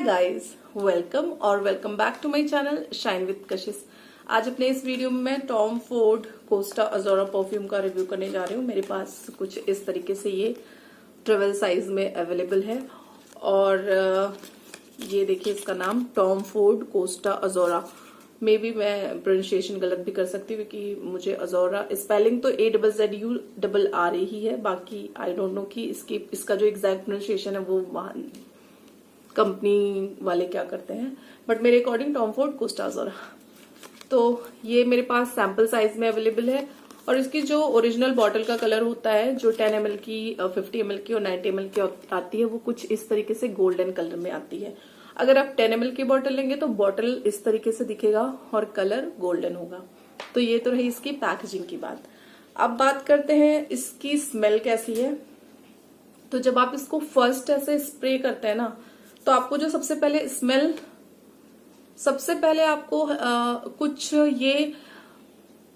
Guys, welcome और welcome back to my channel shine with Kashish. आज अपने इस वीडियो में मैं Tom Ford Costa Azzurra perfume का रिव्यू करने जा रही हूँ। मेरे पास कुछ इस तरीके से ये ट्रेवल साइज में अवेलेबल है और ये देखिए इसका नाम Tom Ford Costa Azzurra. Maybe मैं प्रोनाउंसिएशन गलत भी कर सकती हूँ क्योंकि मुझे अज़ोरा स्पेलिंग तो AZZURR ही है, बाकी आई डोंट नो कि इसका जो एग्जैक्ट प्रोनाउंसिएशन है वो कंपनी वाले क्या करते हैं, बट मेरे अकॉर्डिंग टॉम फोर्ड कोस्टा अज़ोरा। तो ये मेरे पास सैंपल साइज में अवेलेबल है और इसकी जो ओरिजिनल बॉटल का कलर होता है जो 10 ml की 50 ml की और 90 ml की आती है वो कुछ इस तरीके से गोल्डन कलर में आती है। अगर आप 10 ml की बॉटल लेंगे तो बॉटल इस तरीके से दिखेगा और कलर गोल्डन होगा। तो ये तो रही इसकी पैकेजिंग की बात। अब बात करते हैं इसकी स्मेल कैसी है। तो जब आप इसको फर्स्ट ऐसे स्प्रे करते हैं ना तो आपको जो सबसे पहले आपको कुछ ये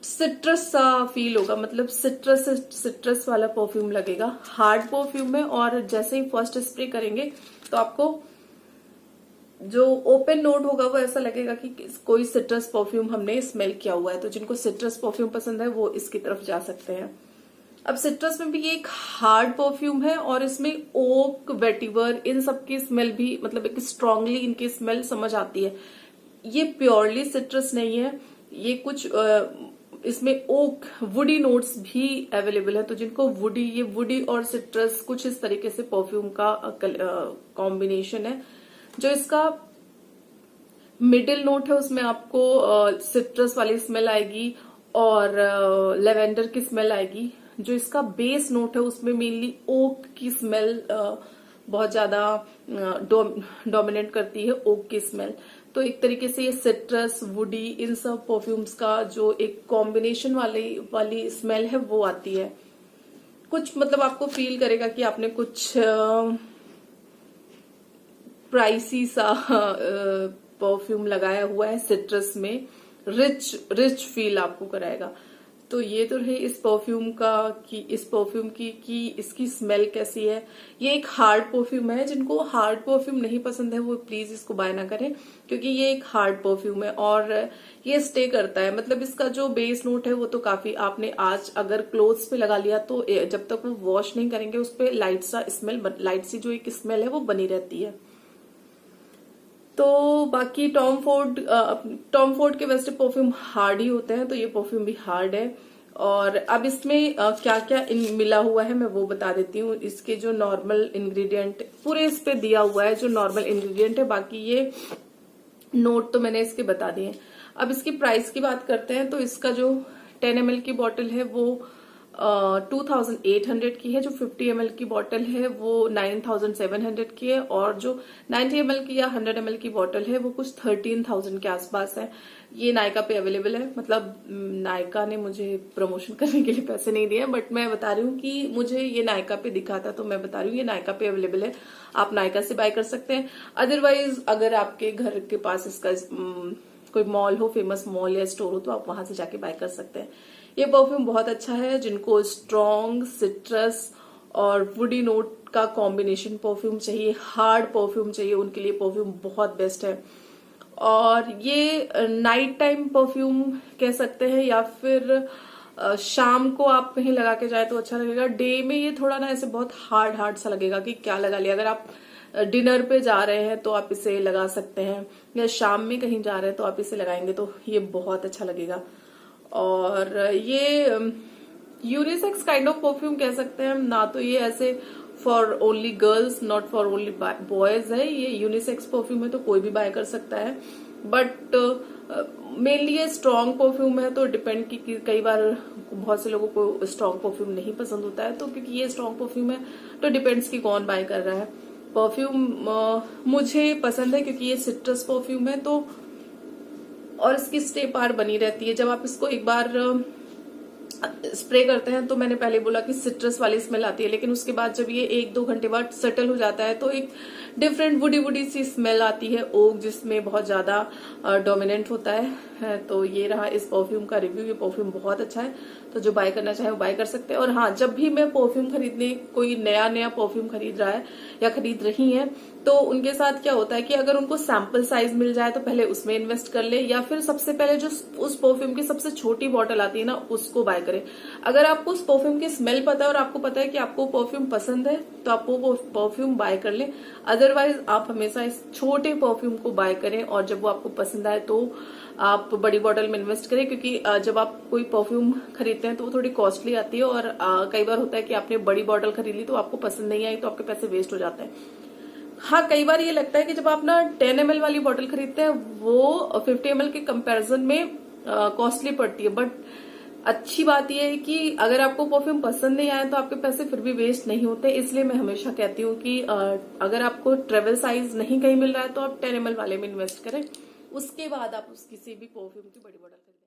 सिट्रस सा फील होगा, मतलब सिट्रस वाला परफ्यूम लगेगा हार्ड परफ्यूम है। और जैसे ही फर्स्ट स्प्रे करेंगे तो आपको जो ओपन नोट होगा वो ऐसा लगेगा कि कोई सिट्रस परफ्यूम हमने स्मेल किया हुआ है। तो जिनको सिट्रस परफ्यूम पसंद है वो इसकी तरफ जा सकते हैं। अब सिट्रस में भी ये एक हार्ड परफ्यूम है और इसमें ओक, वेटिवर इन सब की स्मेल भी, मतलब एक स्ट्रांगली इनकी स्मेल समझ आती है। ये प्योरली सिट्रस नहीं है, ये कुछ इसमें ओक वुडी नोट्स भी अवेलेबल है। तो जिनको ये वुडी और सिट्रस कुछ इस तरीके से परफ्यूम का कॉम्बिनेशन है। जो इसका मिडिल नोट है उसमें आपको सिट्रस वाली स्मेल आएगी और लेवेंडर की स्मेल आएगी। जो इसका बेस नोट है उसमें मेनली ओक की स्मेल बहुत ज्यादा डोमिनेट करती है, ओक की स्मेल। तो एक तरीके से ये सिट्रस, वुडी इन सब परफ्यूम्स का जो एक कॉम्बिनेशन वाली स्मेल है वो आती है। कुछ मतलब आपको फील करेगा कि आपने कुछ प्राइसी सा परफ्यूम लगाया हुआ है सिट्रस में, रिच फील आपको कराएगा। तो ये तो रही इस परफ्यूम की इसकी स्मेल कैसी है। ये एक हार्ड परफ्यूम है, जिनको हार्ड परफ्यूम नहीं पसंद है वो प्लीज इसको बाय ना करें क्योंकि ये एक हार्ड परफ्यूम है और ये स्टे करता है। मतलब इसका जो बेस नोट है वो तो काफी, आपने आज अगर क्लोथ्स पे लगा लिया तो जब तक वो वॉश नहीं करेंगे उस पर लाइट सी जो एक स्मेल है वो बनी रहती है। तो बाकी टॉम फोर्ड के वैसे परफ्यूम हार्ड ही होते हैं, तो ये परफ्यूम भी हार्ड है। और अब इसमें क्या क्या मिला हुआ है मैं वो बता देती हूँ। इसके जो नॉर्मल इंग्रेडिएंट पूरे इस पे दिया हुआ है, जो नॉर्मल इंग्रेडिएंट है, बाकी ये नोट तो मैंने इसके बता दिए। अब इसकी प्राइस की बात करते हैं तो इसका जो 10 ml की बॉटल है वो 2800 की है, जो 50 ml की बॉटल है वो 9700 की है और जो 90 ml की या 100 ml की बॉटल है वो कुछ 13,000 के आसपास है। ये नायका पे अवेलेबल है, मतलब नायका ने मुझे प्रमोशन करने के लिए पैसे नहीं दिए, बट मैं बता रही हूँ कि मुझे ये नायका पे दिखा था तो मैं बता रही हूँ ये नायका पे अवेलेबल है। आप नायका से बाय कर सकते हैं। अदरवाइज अगर आपके घर के पास इसका कोई मॉल हो, फेमस मॉल या स्टोर हो, तो आप वहां से जाके बाय कर सकते हैं। ये परफ्यूम बहुत अच्छा है। जिनको स्ट्रॉन्ग सिट्रस और वुडी नोट का कॉम्बिनेशन परफ्यूम चाहिए, हार्ड परफ्यूम चाहिए, उनके लिए परफ्यूम बहुत बेस्ट है। और ये नाइट टाइम परफ्यूम कह सकते हैं या फिर शाम को आप कहीं लगा के जाए तो अच्छा लगेगा। डे में ये थोड़ा ना ऐसे बहुत हार्ड सा लगेगा कि क्या लगा लिया। अगर आप डिनर पे जा रहे हैं तो आप इसे लगा सकते हैं, या शाम में कहीं जा रहे हैं तो आप इसे लगाएंगे तो ये बहुत अच्छा लगेगा। और ये यूनिसेक्स काइंड ऑफ परफ्यूम कह सकते हैं ना, तो ये ऐसे for only girls not for only boys है। ये यूनिसेक्स परफ्यूम है तो कोई भी बाय कर सकता है, बट मेनली ये स्ट्रॉन्ग परफ्यूम है तो डिपेंड की कई बार बहुत से लोगों को स्ट्रॉन्ग परफ्यूम नहीं पसंद होता है, तो क्योंकि ये स्ट्रॉन्ग परफ्यूम है तो डिपेंड्स की कौन बाय कर रहा है। परफ्यूम मुझे पसंद है क्योंकि ये सिट्रस परफ्यूम है तो, और इसकी स्टे पार बनी रहती है। जब आप इसको एक बार स्प्रे करते हैं तो मैंने पहले बोला कि सिट्रस वाली स्मेल आती है, लेकिन उसके बाद जब ये 1-2 घंटे बाद सेटल हो जाता है तो एक डिफरेंट वुडी सी स्मेल आती है, ओक जिसमें बहुत ज्यादा डोमिनेंट होता है। तो ये रहा इस परफ्यूम का रिव्यू। ये परफ्यूम बहुत अच्छा है। तो जो बाय करना चाहे वो बाय कर सकते हैं। और हाँ, जब भी मैं परफ्यूम खरीदने, कोई नया परफ्यूम खरीद रहा है या खरीद रही है, तो उनके साथ क्या होता है कि अगर उनको सैंपल साइज मिल जाए तो पहले उसमें इन्वेस्ट कर ले, या फिर सबसे पहले जो उस परफ्यूम की सबसे छोटी बॉटल आती है ना, उसको बाय करें। अगर आपको उस परफ्यूम की स्मेल पता है और आपको पता है कि आपको परफ्यूम पसंद है, तो आप वो परफ्यूम बाय कर ले। अदरवाइज आप हमेशा इस छोटे परफ्यूम को बाय करें, और जब वो आपको पसंद आए तो आप बड़ी बॉटल में इन्वेस्ट करें, क्योंकि जब आप कोई परफ्यूम खरीदते हैं तो वो थोड़ी कॉस्टली आती है, और कई बार होता है कि आपने बड़ी बॉटल खरीद ली तो आपको पसंद नहीं आई, तो आपके पैसे वेस्ट हो जाते हैं। हाँ, कई बार ये लगता है कि जब आप ना 10 ml वाली बॉटल खरीदते हैं वो 50 ml के कंपैरिजन में कॉस्टली पड़ती है, बट अच्छी बात यह है कि अगर आपको परफ्यूम पसंद नहीं आया तो आपके पैसे फिर भी वेस्ट नहीं होते। इसलिए मैं हमेशा कहती हूँ कि अगर आपको ट्रेवल साइज नहीं कहीं मिल रहा है तो आप 10 ml वाले में इन्वेस्ट करें, उसके बाद आप किसी भी परफ्यूम की बड़ी बॉटल खरीदें।